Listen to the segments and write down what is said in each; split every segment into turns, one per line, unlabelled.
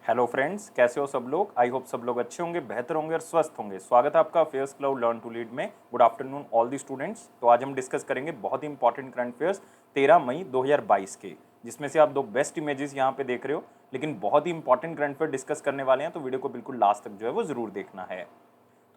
Hello friends, कैसे हो सब लोग। आई होप सब लोग अच्छे होंगे, बेहतर होंगे और स्वस्थ होंगे। स्वागत है आपका affairs club learn to lead में। Good afternoon all the students. तो आज हम डिस्कस करेंगे बहुत ही इंपॉर्टेंट करंट अफेयर्स 13 मई 2022 के, जिसमें से आप दो बेस्ट इमेजेस यहाँ पे देख रहे हो। लेकिन बहुत ही इंपॉर्टेंट करंट अफेयर डिस्कस करने वाले हैं, तो वीडियो को बिल्कुल लास्ट तक जो है वो जरूर देखना है।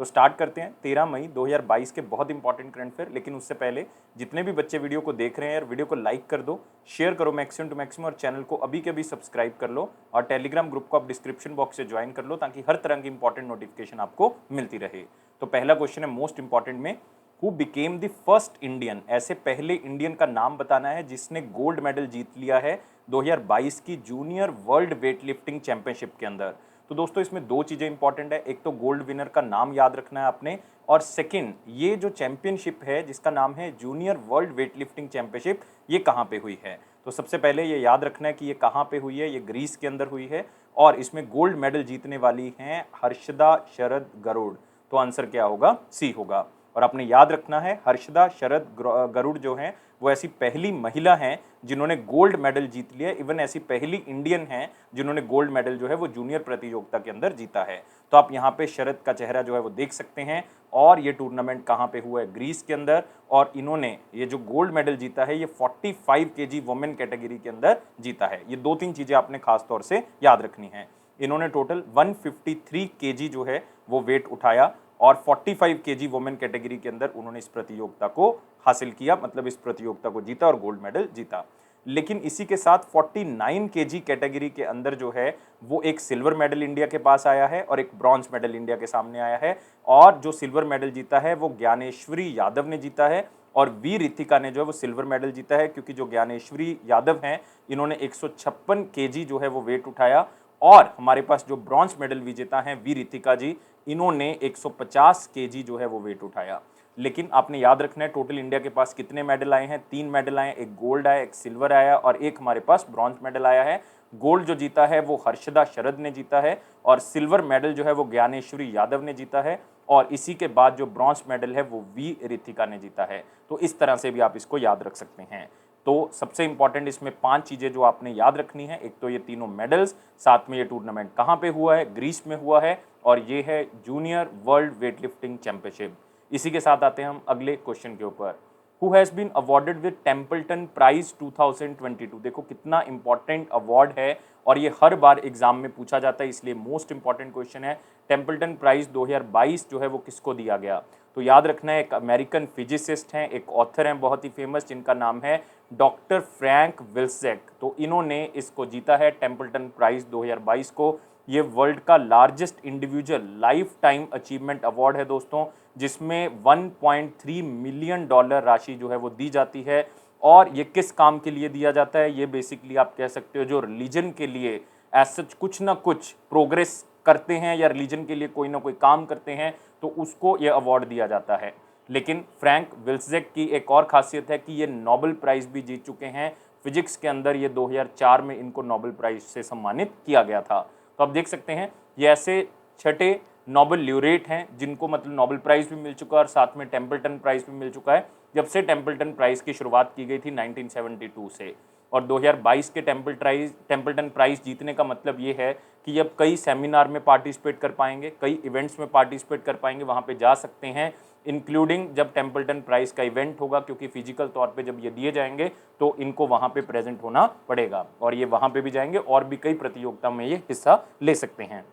तो स्टार्ट करते हैं 13 मई 2022 के बहुत इंपॉर्टेंट करंट अफेयर। लेकिन उससे पहले जितने भी बच्चे वीडियो को देख रहे हैं यार, वीडियो को लाइक कर दो, शेयर करो मैक्सिमम टू मैक्सिमम, और चैनल को अभी के अभी सब्सक्राइब कर लो, और टेलीग्राम ग्रुप को आप डिस्क्रिप्शन बॉक्स से ज्वाइन कर लो, ताकि हर तरह की इंपॉर्टेंट नोटिफिकेशन आपको मिलती रहे। तो पहला क्वेश्चन है मोस्ट इंपॉर्टेंट में, who became the first Indian, ऐसे पहले इंडियन का नाम बताना है जिसने गोल्ड मेडल जीत लिया है 2022 की junior world weight lifting championship के अंदर। तो दोस्तों इसमें दो चीजें इंपॉर्टेंट है, एक तो गोल्ड विनर का नाम याद रखना है आपने, और सेकंड ये जो चैंपियनशिप है जिसका नाम है junior world weight lifting championship, ये कहाँ पे हुई है। तो सबसे पहले ये याद रखना है कि ये कहाँ पे हुई है। ये ग्रीस के अंदर हुई है, और इसमें गोल्ड मेडल जीतने वाली हैं हर्षदा शरद गरुड़। तो आंसर क्या होगा, सी होगा। और आपने याद रखना है हर्षदा शरद गरुड़ जो हैं वो ऐसी पहली महिला हैं जिन्होंने गोल्ड मेडल जीत लिया। इवन ऐसी पहली इंडियन हैं जिन्होंने गोल्ड मेडल जो है वो जूनियर प्रतियोगिता के अंदर जीता है। तो आप यहाँ पे शरद का चेहरा जो है वो देख सकते हैं। और ये टूर्नामेंट कहाँ पे हुआ है, ग्रीस के अंदर। और इन्होंने ये जो गोल्ड मेडल जीता है ये 45 केजी वुमेन कैटेगरी के अंदर जीता है। ये दो तीन चीजें आपने खास तौर से याद रखनी है। इन्होंने टोटल 153 केजी जो है वो वेट उठाया, और 45 केजी वुमेन कैटेगरी के अंदर उन्होंने इस प्रतियोगिता को हासिल किया, मतलब इस प्रतियोगिता को जीता और गोल्ड मेडल जीता। लेकिन इसी के साथ 49 केजी कैटेगरी के अंदर जो है वो एक सिल्वर मेडल इंडिया के पास आया है और एक ब्रॉन्ज मेडल इंडिया के सामने आया है। और जो सिल्वर मेडल जीता है वो ज्ञानेश्वरी यादव ने जीता है, और वी रितिका ने जो है वो सिल्वर मेडल जीता है, क्योंकि जो ज्ञानेश्वरी यादव हैं इन्होंने 156 केजी जो है वो वेट उठाया। और हमारे पास जो ब्रॉन्ज मेडल विजेता हैं वी रितिका जी, इन्होंने 150 केजी जो है वो वेट उठाया। लेकिन आपने याद रखना है टोटल इंडिया के पास कितने मेडल आए हैं, 3 मेडल आए हैं, एक गोल्ड आया, एक सिल्वर आया और एक हमारे पास ब्रॉन्ज मेडल आया है। गोल्ड जो जीता है वो हर्षदा शरद ने जीता है, और सिल्वर मेडल जो है वो ज्ञानेश्वरी यादव ने जीता है, और इसी के बाद जो ब्रॉन्ज मेडल है वो वी रितिका ने जीता है। तो इस तरह से भी आप इसको याद रख सकते हैं। तो सबसे इंपॉर्टेंट इसमें 5 चीजें जो आपने याद रखनी है, एक तो ये तीनों मेडल्स, साथ में ये टूर्नामेंट कहाँ पे हुआ है, ग्रीस में हुआ है, और ये है junior world weight lifting championship. इसी के साथ आते हैं हम अगले क्वेश्चन के ऊपर। Who has been awarded with Templeton prize 2022। देखो कितना इंपॉर्टेंट अवार्ड है, और ये हर बार एग्जाम में पूछा जाता है, इसलिए मोस्ट इंपॉर्टेंट क्वेश्चन है। टेम्पल्टन प्राइज 2022 जो है वो किसको दिया गया। तो याद रखना है एक अमेरिकन फिजिसिस्ट हैं, एक ऑथर हैं बहुत ही फेमस, जिनका नाम है डॉक्टर फ्रैंक विल्सेक। तो इन्होंने इसको जीता है टेम्पल्टन प्राइज 2022 को। ये वर्ल्ड का largest individual life time achievement award है दोस्तों, जिसमें 1.3 मिलियन डॉलर राशि जो है वो दी जाती है। और ये किस काम के लिए दिया जाता है, ये बेसिकली आप कह सकते हो जो रिलीजन के लिए एज सच कुछ ना कुछ प्रोग्रेस करते हैं या रिलीजन के लिए कोई ना कोई काम करते हैं, तो उसको ये अवार्ड दिया जाता है। लेकिन फ्रैंक विल्सेक की एक और खासियत है कि ये नोबेल प्राइज भी जीत चुके हैं फिजिक्स के अंदर। ये 2004 में इनको नोबेल प्राइज से सम्मानित किया गया था। तो आप देख सकते हैं ये ऐसे छठे नोबेल ल्यूरेट हैं जिनको मतलब नोबेल प्राइज भी मिल चुका है और साथ में टेम्पल्टन प्राइज भी मिल चुका है, जब से टेम्पल्टन प्राइज की शुरुआत की गई थी 1972 से। और 2022 के टेम्पल्टन प्राइज जीतने का मतलब ये है कि अब कई सेमिनार में पार्टिसिपेट कर पाएंगे, कई इवेंट्स में पार्टिसिपेट कर पाएंगे, वहाँ पे जा सकते हैं, इंक्लूडिंग जब टेम्पल्टन प्राइज का इवेंट होगा, क्योंकि फिजिकल तौर पे जब ये दिए जाएंगे तो इनको वहाँ पे प्रेजेंट होना पड़ेगा, और ये वहाँ पे भी जाएंगे और भी कई प्रतियोगिता में ये हिस्सा ले सकते हैं।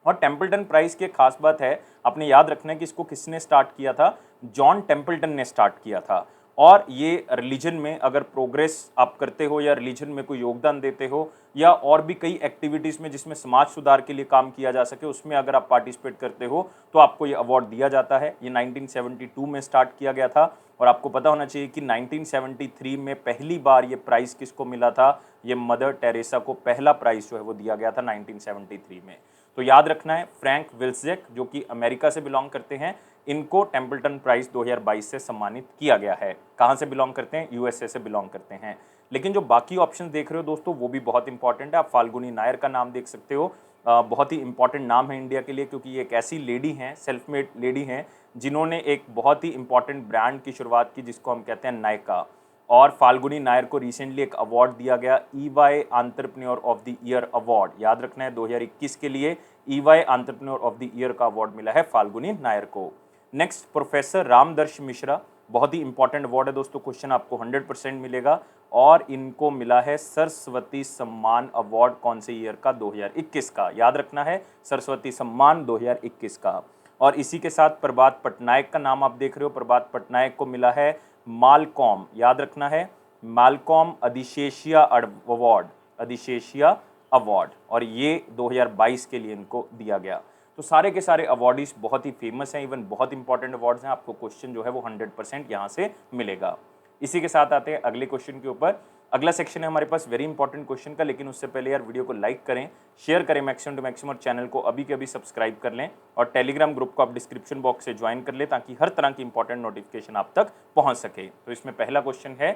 और टेम्पल्टन प्राइज की एक खास बात है, आपने याद रखना है कि इसको किसने स्टार्ट किया था, जॉन टेम्पल्टन ने स्टार्ट किया था। और ये रिलीजन में अगर प्रोग्रेस आप करते हो या रिलीजन में कोई योगदान देते हो, या और भी कई एक्टिविटीज़ में जिसमें समाज सुधार के लिए काम किया जा सके, उसमें अगर आप पार्टिसिपेट करते हो तो आपको ये अवार्ड दिया जाता है। ये 1972 में स्टार्ट किया गया था, और आपको पता होना चाहिए कि 1973 में पहली बार ये प्राइज़ किसको मिला था, ये मदर टेरेसा को पहला प्राइज़ जो है वो दिया गया था 1973 में। तो याद रखना है फ्रैंक विल्सेक जो कि अमेरिका से बिलोंग करते हैं, इनको टेम्पल्टन प्राइज 2022 से सम्मानित किया गया है। कहाँ से बिलोंग करते हैं, यूएसए से बिलोंग करते हैं। लेकिन जो बाकी ऑप्शन देख रहे हो दोस्तों वो भी बहुत इंपॉर्टेंट है। आप फाल्गुनी नायर का नाम देख सकते हो, बहुत ही इंपॉर्टेंट नाम है इंडिया के लिए, क्योंकि ये एक ऐसी लेडी हैं, सेल्फ मेड लेडी हैं, जिन्होंने एक बहुत ही इंपॉर्टेंट ब्रांड की शुरुआत की जिसको हम कहते हैं नायका। और फाल्गुनी नायर को रिसेंटली एक अवार्ड दिया गया EY entrepreneur of the year award, याद रखना है 2021 के लिए EY entrepreneur of the year का अवार्ड मिला है फाल्गुनी नायर को। नेक्स्ट प्रोफेसर रामदर्श मिश्रा, बहुत ही इंपॉर्टेंट अवार्ड है दोस्तों, क्वेश्चन आपको 100% मिलेगा, और इनको मिला है सरस्वती सम्मान अवार्ड कौन से ईयर का, 2021 का, याद रखना है सरस्वती सम्मान 2021 का। और इसी के साथ प्रभात पटनायक का नाम आप देख रहे हो, प्रभात पटनायक को मिला है मालकॉम, याद रखना है मालकॉम अधिशेषिया अवार्ड, अधिशेषिया अवार्ड, और ये 2022 के लिए इनको दिया गया। तो सारे के सारे अवार्डीज बहुत ही फेमस हैं, इवन बहुत इंपॉर्टेंट अवार्ड्स हैं, आपको क्वेश्चन जो है वो 100% यहाँ से मिलेगा। इसी के साथ आते हैं अगले क्वेश्चन के ऊपर। अगला सेक्शन है हमारे पास वेरी इंपॉर्टेंट क्वेश्चन का, लेकिन उससे पहले यार वीडियो को लाइक करें, शेयर करें मैक्सिमम टू मैक्सिमम, और चैनल को अभी के अभी सब्सक्राइब कर लें, और टेलीग्राम ग्रुप को आप डिस्क्रिप्शन बॉक्स से ज्वाइन कर लें ताकि हर तरह की इंपॉर्टेंट नोटिफिकेशन आप तक पहुंच सके। तो इसमें पहला क्वेश्चन है,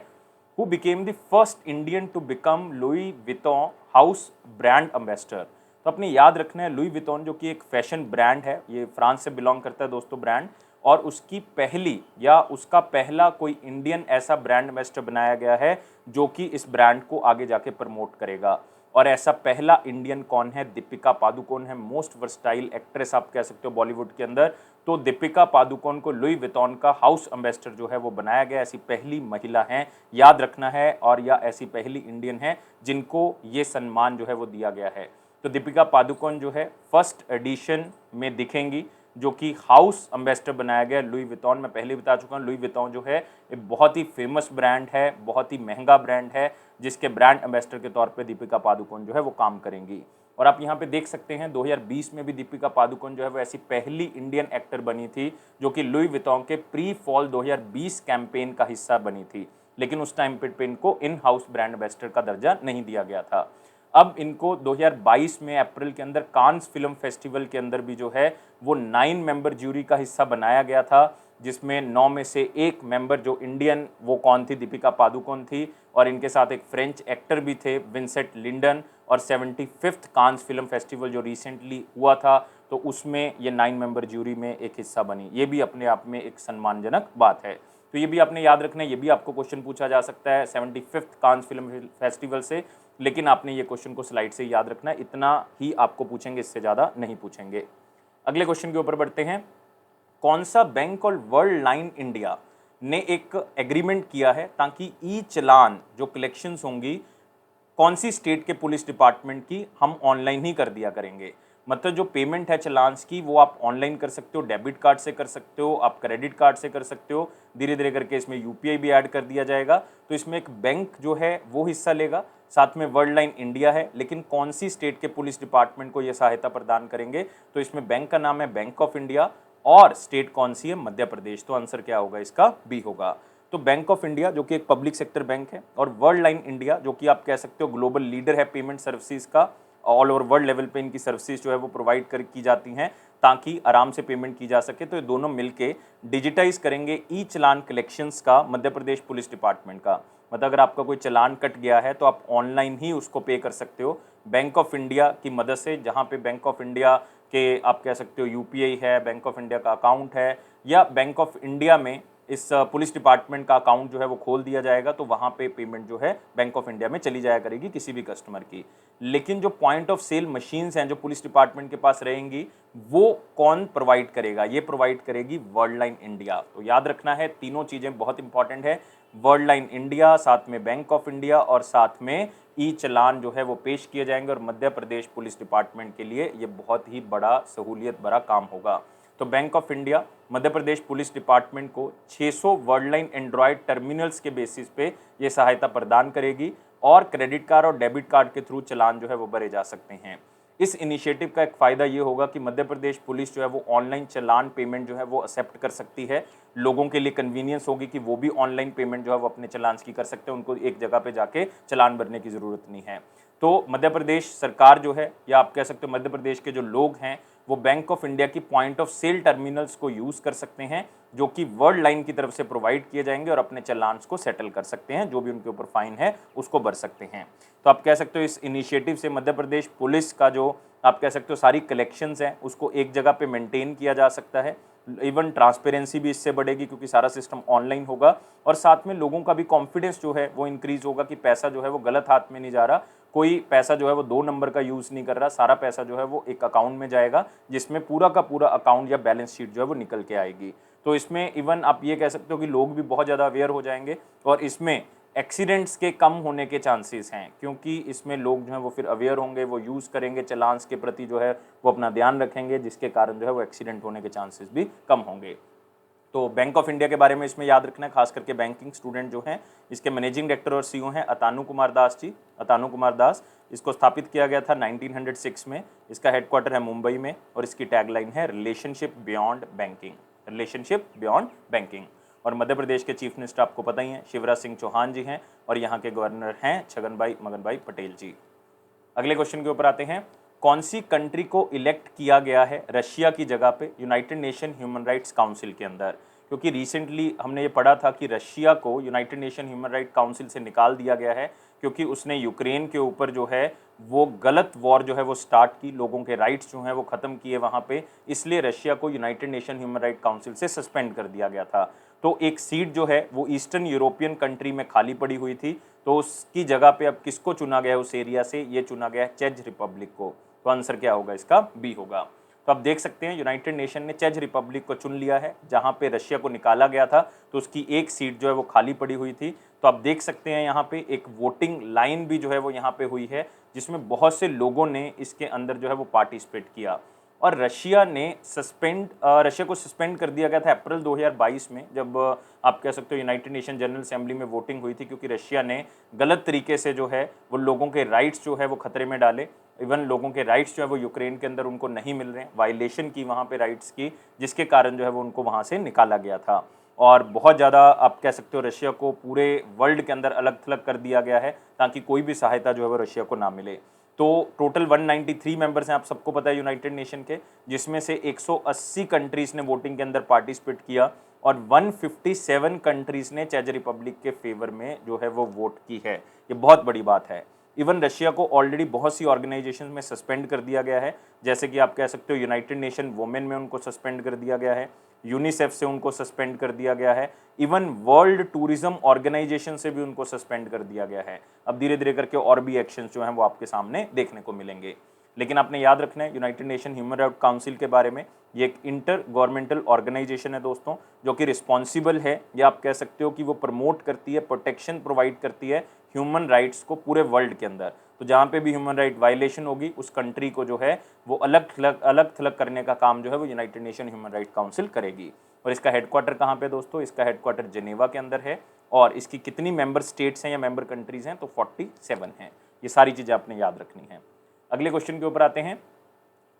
who became the first Indian to become Louis Vuitton house brand ambassador. तो अपने याद रखना है लुई विटॉन जो कि एक फैशन ब्रांड है, ये फ्रांस से बिलोंग करता है दोस्तों ब्रांड, और उसकी पहली या उसका पहला कोई इंडियन ऐसा ब्रांड एम्बेसडर बनाया गया है जो कि इस ब्रांड को आगे जाके प्रमोट करेगा। और ऐसा पहला इंडियन कौन है, दीपिका पादुकोण है, मोस्ट वर्सटाइल एक्ट्रेस आप कह सकते हो बॉलीवुड के अंदर। तो दीपिका पादुकोण को लुई विटॉन का हाउस एम्बेसडर जो है वो बनाया गया, ऐसी पहली महिला है, याद रखना है, और या ऐसी पहली इंडियन है जिनको ये सम्मान जो है वो दिया गया है। तो दीपिका पादुकोण जो है फर्स्ट एडिशन में दिखेंगी, जो कि हाउस एम्बेसडर बनाया गया लुई विटॉन। मैं पहले बता चुका हूँ लुई विटॉन जो है एक बहुत ही फेमस ब्रांड है, बहुत ही महंगा ब्रांड है, जिसके ब्रांड एम्बेसडर के तौर पे दीपिका पादुकोण जो है वो काम करेंगी। और आप यहाँ पे देख सकते हैं 2020 में भी दीपिका पादुकोण जो है वो ऐसी पहली इंडियन एक्टर बनी थी जो कि लुई विटॉन के प्री फॉल 2020 कैंपेन का हिस्सा बनी थी, लेकिन उस टाइम पे इनको इन हाउस ब्रांड एम्बेसडर का दर्जा नहीं दिया गया था। अब इनको 2022 में अप्रैल के अंदर कांस फिल्म फेस्टिवल के अंदर भी जो है वो 9 मेंबर ज्यूरी का हिस्सा बनाया गया था, जिसमें 9 में से एक मेंबर जो इंडियन, वो कौन थी, दीपिका पादुकोण थी, और इनके साथ एक फ्रेंच एक्टर भी थे विंसेंट लिंडन। और 75th कांस फिल्म फेस्टिवल जो रिसेंटली हुआ था तो उसमें ये 9 मेंबर ज्यूरी में एक हिस्सा बनी, ये भी अपने आप में एक सम्मानजनक बात है। तो ये भी आपने याद रखना है, ये भी आपको क्वेश्चन पूछा जा सकता है 75th कांस फिल्म फेस्टिवल से, लेकिन आपने ये क्वेश्चन को स्लाइड से याद रखना है, इतना ही आपको पूछेंगे, इससे ज़्यादा नहीं पूछेंगे। अगले क्वेश्चन के ऊपर बढ़ते हैं। कौन सा बैंक और वर्ल्ड लाइन इंडिया ने एक एग्रीमेंट किया है ताकि ई चलान जो कलेक्शंस होंगी कौन सी स्टेट के पुलिस डिपार्टमेंट की, हम ऑनलाइन ही कर दिया करेंगे। मतलब जो पेमेंट है चलान्स की वो आप ऑनलाइन कर सकते हो, डेबिट कार्ड से कर सकते हो, आप क्रेडिट कार्ड से कर सकते हो, धीरे धीरे करके इसमें यूपीआई भी ऐड कर दिया जाएगा। तो इसमें एक बैंक जो है वो हिस्सा लेगा, साथ में वर्ल्ड लाइन इंडिया है, लेकिन कौन सी स्टेट के पुलिस डिपार्टमेंट को ये सहायता प्रदान करेंगे। तो इसमें बैंक का नाम है बैंक ऑफ इंडिया, और स्टेट कौन सी है, मध्य प्रदेश। तो आंसर क्या होगा इसका, बी होगा। तो बैंक ऑफ इंडिया जो कि एक पब्लिक सेक्टर बैंक है, और वर्ल्ड लाइन इंडिया जो कि आप कह सकते हो ग्लोबल लीडर है पेमेंट सर्विसेज का, ऑल ओवर वर्ल्ड लेवल पे इनकी सर्विसेज जो है वो प्रोवाइड की जाती हैं ताकि आराम से पेमेंट की जा सके। तो ये दोनों मिलके डिजिटाइज करेंगे ई चलान कलेक्शंस का मध्य प्रदेश पुलिस डिपार्टमेंट का। मतलब अगर आपका कोई चलान कट गया है तो आप ऑनलाइन ही उसको पे कर सकते हो बैंक ऑफ इंडिया की मदद से, जहाँ पे बैंक ऑफ इंडिया के आप कह सकते हो यूपीआई है, बैंक ऑफ इंडिया का अकाउंट है, या बैंक ऑफ इंडिया में इस पुलिस डिपार्टमेंट का अकाउंट जो है वो खोल दिया जाएगा, तो वहाँ पे पेमेंट जो है बैंक ऑफ इंडिया में चली जाया करेगी किसी भी कस्टमर की। लेकिन जो पॉइंट ऑफ सेल मशीन्स हैं जो पुलिस डिपार्टमेंट के पास रहेंगी, वो कौन प्रोवाइड करेगा, ये प्रोवाइड करेगी वर्ल्ड लाइन इंडिया। तो याद रखना है तीनों चीज़ें बहुत इंपॉर्टेंट है, वर्ल्ड लाइन इंडिया, साथ में बैंक ऑफ इंडिया, और साथ में ई चलान जो है वो पेश किए जाएंगे। और मध्य प्रदेश पुलिस डिपार्टमेंट के लिए ये बहुत ही बड़ा सहूलियत भरा काम होगा। तो bank of India Madhya Pradesh police department को 600 वर्ल्ड लाइन एंड्रॉयड टर्मिनल्स के बेसिस पे ये सहायता प्रदान करेगी, और क्रेडिट कार्ड और डेबिट कार्ड के थ्रू चलान जो है वो भरे जा सकते हैं। इस इनिशिएटिव का एक फ़ायदा ये होगा कि मध्य प्रदेश पुलिस जो है वो ऑनलाइन चलान पेमेंट जो है वो एक्सेप्ट कर सकती है। लोगों के लिए कन्वीनियंस होगी कि वो भी ऑनलाइन पेमेंट जो है वो अपने चलान की कर सकते हैं, उनको एक जगह पे जाके चलान भरने की ज़रूरत नहीं है। तो मध्य प्रदेश सरकार जो है, या आप कह सकते हो मध्य प्रदेश के जो लोग हैं, वो बैंक ऑफ इंडिया की पॉइंट ऑफ सेल टर्मिनल्स को यूज़ कर सकते हैं, जो कि वर्ल्ड लाइन की तरफ से प्रोवाइड किए जाएंगे, और अपने चलान्स को सेटल कर सकते हैं, जो भी उनके ऊपर फाइन है उसको भर सकते हैं। तो आप कह सकते हो इस इनिशिएटिव से मध्य प्रदेश पुलिस का जो आप कह सकते हो सारी कलेक्शंस हैं उसको एक जगह पे मेंटेन किया जा सकता है, इवन ट्रांसपेरेंसी भी इससे बढ़ेगी क्योंकि सारा सिस्टम ऑनलाइन होगा, और साथ में लोगों का भी कॉन्फिडेंस जो है वो इंक्रीज होगा कि पैसा जो है वो गलत हाथ में नहीं जा रहा, कोई पैसा जो है वो 2 नंबर का यूज़ नहीं कर रहा, सारा पैसा जो है वो एक अकाउंट में जाएगा जिसमें पूरा का पूरा अकाउंट या बैलेंस शीट जो है वो निकल के आएगी। तो इसमें इवन आप ये कह सकते हो कि लोग भी बहुत ज़्यादा अवेयर हो जाएंगे, और इसमें एक्सीडेंट्स के कम होने के चांसेस हैं क्योंकि इसमें लोग जो है वो फिर अवेयर होंगे, वो यूज़ करेंगे, चलान्स के प्रति जो है वो अपना ध्यान रखेंगे, जिसके कारण जो है वो एक्सीडेंट होने के चांसेस भी कम होंगे। तो बैंक ऑफ इंडिया के बारे में इसमें याद रखना है, खास करके बैंकिंग स्टूडेंट जो हैं। इसके मैनेजिंग डायरेक्टर और सीईओ हैं अतानु कुमार दास जी, अतानु कुमार दास। इसको स्थापित किया गया था 1906 में। इसका हेडक्वार्टर है मुंबई में, और इसकी टैगलाइन है relationship beyond banking, relationship beyond banking. और मध्य प्रदेश के चीफ मिनिस्टर आपको पता ही है शिवराज सिंह चौहान जी हैं, और यहाँ के गवर्नर हैं छगन भाई पटेल जी। अगले क्वेश्चन के ऊपर आते हैं, कौन सी कंट्री को इलेक्ट किया गया है रशिया की जगह पे United nation human rights council के अंदर? क्योंकि रिसेंटली हमने ये पढ़ा था कि रशिया को United nation human right council से निकाल दिया गया है क्योंकि उसने यूक्रेन के ऊपर जो है वो गलत वॉर जो है वो स्टार्ट की, लोगों के राइट्स जो हैं वो ख़त्म किए वहाँ पे, इसलिए रशिया को United nation human right council से सस्पेंड कर दिया गया था। तो एक सीट जो है वो ईस्टर्न यूरोपियन कंट्री में खाली पड़ी हुई थी, तो उसकी जगह पे अब किसको चुना गया उस एरिया से? ये चुना गया चेज रिपब्लिक को। तो आंसर क्या होगा इसका? बी होगा। तो आप देख सकते हैं यूनाइटेड नेशन ने चेज रिपब्लिक को चुन लिया है, जहां पे रशिया को निकाला गया था तो उसकी एक सीट जो है वो खाली पड़ी हुई थी। तो आप देख सकते हैं यहाँ पे एक वोटिंग लाइन भी जो है वो यहाँ पे हुई है, जिसमें बहुत से लोगों ने इसके अंदर जो है वो पार्टिसिपेट किया। और रशिया को सस्पेंड कर दिया गया था अप्रैल 2022 में, जब आप कह सकते हो यूनाइटेड नेशन जनरल असेंबली में वोटिंग हुई थी, क्योंकि रशिया ने गलत तरीके से जो है वो लोगों के राइट्स जो है वो खतरे में डाले। इवन लोगों के राइट्स जो है वो यूक्रेन के अंदर उनको नहीं मिल रहे हैं, वायलेशन की वहाँ पे राइट्स की, जिसके कारण जो है वो उनको वहाँ से निकाला गया था। और बहुत ज़्यादा आप कह सकते हो रशिया को पूरे वर्ल्ड के अंदर अलग थलग कर दिया गया है ताकि कोई भी सहायता जो है वो रशिया को ना मिले। तो टोटल 193 मेंबर्स हैं, आप सबको पता है यूनाइटेड नेशन के, जिसमें से 180 कंट्रीज़ ने वोटिंग के अंदर पार्टिसिपेट किया, और 157 कंट्रीज़ ने चेज रिपब्लिक के फेवर में जो है वो वोट की है। ये बहुत बड़ी बात है। इवन रशिया को ऑलरेडी बहुत सी ऑर्गेनाइजेशन में सस्पेंड कर दिया गया है, जैसे कि आप कह सकते हो यूनाइटेड नेशन वुमेन में उनको सस्पेंड कर दिया गया है, यूनिसेफ से उनको सस्पेंड कर दिया गया है, इवन वर्ल्ड टूरिज्म ऑर्गेनाइजेशन से भी उनको सस्पेंड कर दिया गया है। अब धीरे धीरे करके और भी एक्शंस जो हैं वो आपके सामने देखने को मिलेंगे। लेकिन आपने याद रखना है United nation human right council के बारे में, ये एक इंटर गवर्नमेंटल ऑर्गेनाइजेशन है दोस्तों, जो कि रिस्पॉन्सिबल है, या आप कह सकते हो कि वो प्रमोट करती है, प्रोटेक्शन प्रोवाइड करती है ह्यूमन राइट्स को पूरे वर्ल्ड के अंदर। तो जहाँ पे भी ह्यूमन राइट वायलेशन होगी उस कंट्री को जो है वो अलग थलग करने का काम जो है वो United nation human right council करेगी। और इसका हेडक्वार्टर कहाँ पे दोस्तों? इसका हेडक्वार्टर जेनेवा के अंदर है। और इसकी कितनी मेंबर स्टेट्स हैं या मेंबर कंट्रीज़ हैं? तो 47 हैं। ये सारी चीज़ें आपने याद रखनी है। अगले क्वेश्चन के ऊपर आते हैं,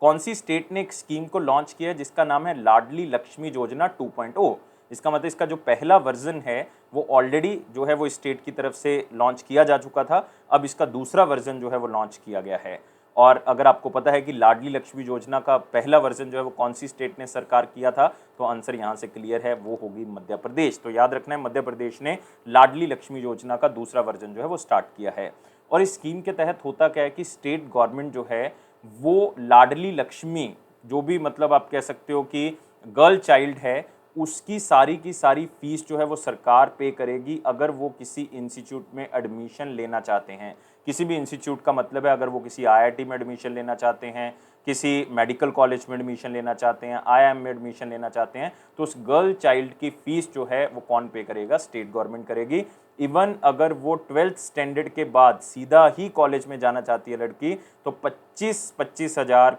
कौन सी स्टेट ने एक स्कीम को लॉन्च किया है जिसका नाम है लाडली लक्ष्मी योजना 2.0? इसका मतलब इसका जो पहला वर्जन है वो ऑलरेडी जो है वो स्टेट की तरफ से लॉन्च किया जा चुका था, अब इसका दूसरा वर्जन जो है वो लॉन्च किया गया है। और अगर आपको पता है कि लाडली लक्ष्मी योजना का पहला वर्जन जो है वो कौन सी स्टेट ने सरकार किया था, तो आंसर यहाँ से क्लियर है, वो होगी मध्य प्रदेश। तो याद रखना है मध्य प्रदेश ने लाडली लक्ष्मी योजना का दूसरा वर्जन जो है वो स्टार्ट किया है। और इस स्कीम के तहत होता क्या है कि स्टेट गवर्नमेंट जो है वो लाडली लक्ष्मी, जो भी मतलब आप कह सकते हो कि गर्ल चाइल्ड है, उसकी सारी की सारी फीस जो है वो सरकार पे करेगी अगर वो किसी इंस्टीट्यूट में एडमिशन लेना चाहते हैं। किसी भी इंस्टीट्यूट का मतलब है अगर वो किसी आईआईटी में एडमिशन लेना चाहते हैं, किसी मेडिकल कॉलेज में एडमिशन लेना चाहते हैं, आईआईएम में एडमिशन लेना चाहते हैं, तो उस गर्ल चाइल्ड की फ़ीस जो है वो कौन पे करेगा? स्टेट गवर्नमेंट करेगी। इवन अगर वो 12th स्टैंडर्ड के बाद सीधा ही कॉलेज में जाना चाहती है लड़की, तो 25,000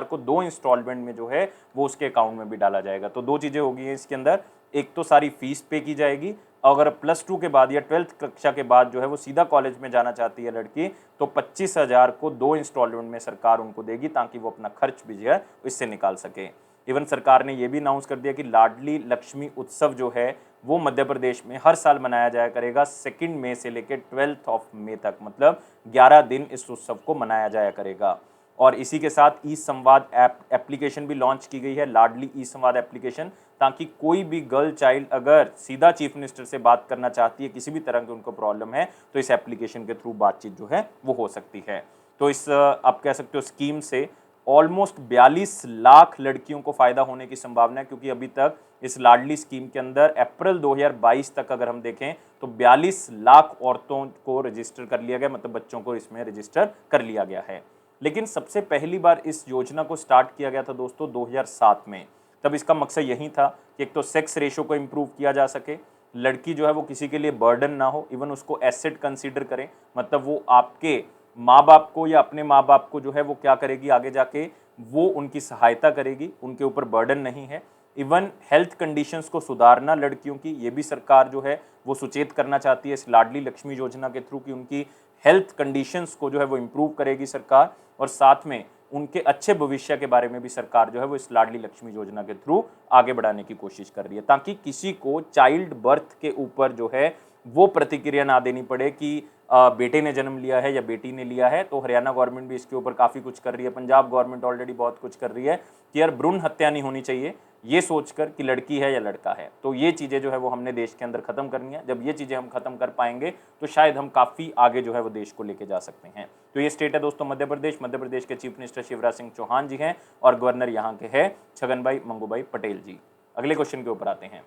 को 2 इंस्टॉलमेंट में जो है वो उसके अकाउंट में भी डाला जाएगा। तो 2 चीज़ें होगी इसके अंदर, एक तो सारी फीस पे की जाएगी, अगर +2 के बाद या 12th कक्षा के बाद जो है वो सीधा कॉलेज में जाना चाहती है लड़की, तो 25,000 को 2 इंस्टॉलमेंट में सरकार उनको देगी ताकि वो अपना खर्च भी जो है इससे निकाल सके। इवन सरकार ने ये भी अनाउंस कर दिया कि लाडली लक्ष्मी उत्सव जो है वो मध्य प्रदेश में हर साल मनाया जाया करेगा 2 मई से लेकर 12 मई तक, मतलब 11 दिन इस उत्सव को मनाया जाया करेगा। और इसी के साथ ई संवाद एप्लीकेशन भी लॉन्च की गई है, लाडली ई संवाद एप्लीकेशन, ताकि कोई भी गर्ल चाइल्ड अगर सीधा चीफ मिनिस्टर से बात करना चाहती है, किसी भी तरह की उनको प्रॉब्लम है, तो इस एप्लीकेशन के थ्रू बातचीत जो है वो हो सकती है। तो इस आप कह सकते हो स्कीम से ऑलमोस्ट 42 लाख लड़कियों को फायदा होने की संभावना है, क्योंकि अभी तक इस लाडली स्कीम के अंदर अप्रैल 2022 तक अगर हम देखें तो 42 लाख औरतों को रजिस्टर कर लिया गया, मतलब बच्चों को इसमें रजिस्टर कर लिया गया है। लेकिन सबसे पहली बार इस योजना को स्टार्ट किया गया था दोस्तों 2007 में। तब इसका मकसद यही था कि एक तो सेक्स रेशो को इम्प्रूव किया जा सके, लड़की जो है वो किसी के लिए बर्डन ना हो, इवन उसको एसेट कंसीडर करें, मतलब वो आपके माँ बाप को या अपने माँ बाप को जो है वो क्या करेगी आगे जाके, वो उनकी सहायता करेगी, उनके ऊपर बर्डन नहीं है। इवन हेल्थ कंडीशंस को सुधारना लड़कियों की, ये भी सरकार जो है वो सुचेत करना चाहती है इस लाडली लक्ष्मी योजना के थ्रू कि उनकी हेल्थ कंडीशंस को जो है वो इम्प्रूव करेगी सरकार, और साथ में उनके अच्छे भविष्य के बारे में भी सरकार जो है वो इस लाडली लक्ष्मी योजना के थ्रू आगे बढ़ाने की कोशिश कर रही है, ताकि किसी को चाइल्ड बर्थ के ऊपर जो है वो प्रतिक्रिया ना देनी पड़े कि बेटे ने जन्म लिया है या बेटी ने लिया है। तो हरियाणा गवर्नमेंट भी इसके ऊपर काफ़ी कुछ कर रही है, पंजाब गवर्नमेंट ऑलरेडी बहुत कुछ कर रही है कि यार भ्रूण हत्या नहीं होनी चाहिए, ये सोचकर कि लड़की है या लड़का है। तो ये चीज़ें जो है वो हमने देश के अंदर ख़त्म करनी है। जब ये चीज़ें हम ख़त्म कर पाएंगे तो शायद हम काफ़ी आगे जो है वो देश को लेके जा सकते हैं। तो ये स्टेट है दोस्तों मध्य प्रदेश। मध्य प्रदेश के चीफ मिनिस्टर शिवराज सिंह चौहान जी हैं और गवर्नर यहाँ के हैं छगन मंगूभाई पटेल जी। अगले क्वेश्चन के ऊपर आते हैं।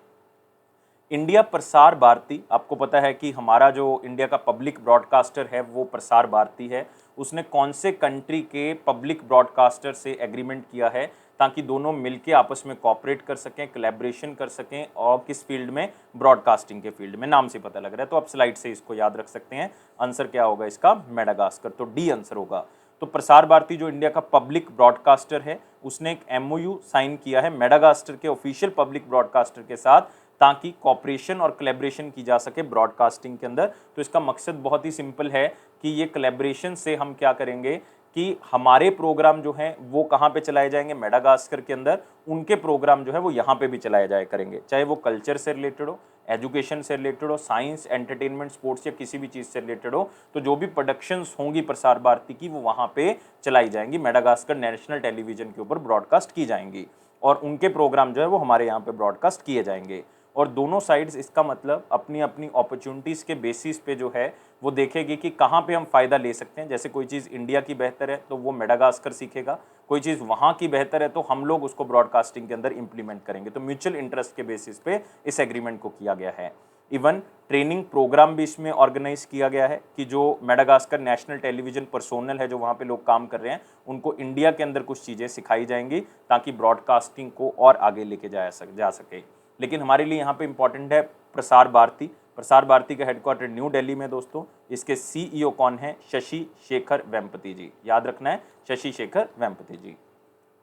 इंडिया प्रसार भारती, आपको पता है कि हमारा जो इंडिया का पब्लिक ब्रॉडकास्टर है वो प्रसार भारती है। उसने कौन से कंट्री के पब्लिक ब्रॉडकास्टर से एग्रीमेंट किया है ताकि दोनों मिलके आपस में कोऑपरेट कर सकें, कोलैबोरेशन कर सकें, और किस फील्ड में, ब्रॉडकास्टिंग के फील्ड में। नाम से पता लग रहा है, तो आप स्लाइड से इसको याद रख सकते हैं। आंसर क्या होगा इसका, मेडागास्कर, तो डी आंसर होगा। तो प्रसार भारती जो इंडिया का पब्लिक ब्रॉडकास्टर है उसने एक एमओयू साइन किया है मेडागास्कर के ऑफिशियल पब्लिक ब्रॉडकास्टर के साथ, ताकि कॉपरेशन और कोलैबोरेशन की जा सके ब्रॉडकास्टिंग के अंदर। तो इसका मकसद बहुत ही सिंपल है कि ये कोलैबोरेशन से हम क्या करेंगे कि हमारे प्रोग्राम जो हैं वो कहाँ पे चलाए जाएंगे, मेडागास्कर के अंदर, उनके प्रोग्राम जो है वो यहाँ पे भी चलाए जाया करेंगे, चाहे वो कल्चर से रिलेटेड हो, एजुकेशन से रिलेटेड हो, साइंस, एंटरटेनमेंट, स्पोर्ट्स या किसी भी चीज़ से रिलेटेड हो। तो जो भी प्रोडक्शंस होंगी प्रसार भारती की वो वहाँ पे चलाई जाएंगी, मेडागास्कर नेशनल टेलीविजन के ऊपर ब्रॉडकास्ट की जाएंगी, और उनके प्रोग्राम जो है वो हमारे यहाँ पे ब्रॉडकास्ट किए जाएंगे। और दोनों साइड्स इसका मतलब अपनी अपनी अपॉर्चुनिटीज़ के बेसिस पे जो है वो देखेगी कि कहाँ पे हम फ़ायदा ले सकते हैं। जैसे कोई चीज़ इंडिया की बेहतर है तो वो मेडागास्कर सीखेगा, कोई चीज़ वहाँ की बेहतर है तो हम लोग उसको ब्रॉडकास्टिंग के अंदर इंप्लीमेंट करेंगे। तो म्यूचुअल इंटरेस्ट के बेसिस पे इस एग्रीमेंट को किया गया है। इवन ट्रेनिंग प्रोग्राम भी इसमें ऑर्गेनाइज किया गया है कि जो मेडागास्कर नेशनल टेलीविजन पर्सोनल है, जो वहाँ पे लोग काम कर रहे हैं, उनको इंडिया के अंदर कुछ चीज़ें सिखाई जाएंगी ताकि ब्रॉडकास्टिंग को और आगे लेके जा सके। लेकिन हमारे लिए यहाँ पे इम्पॉर्टेंट है प्रसार भारती। प्रसार भारती का हेडक्वार्टर न्यू दिल्ली में दोस्तों। इसके सीईओ कौन है, शशि शेखर वेम्पति जी, याद रखना है, शशि शेखर वेम्पति जी।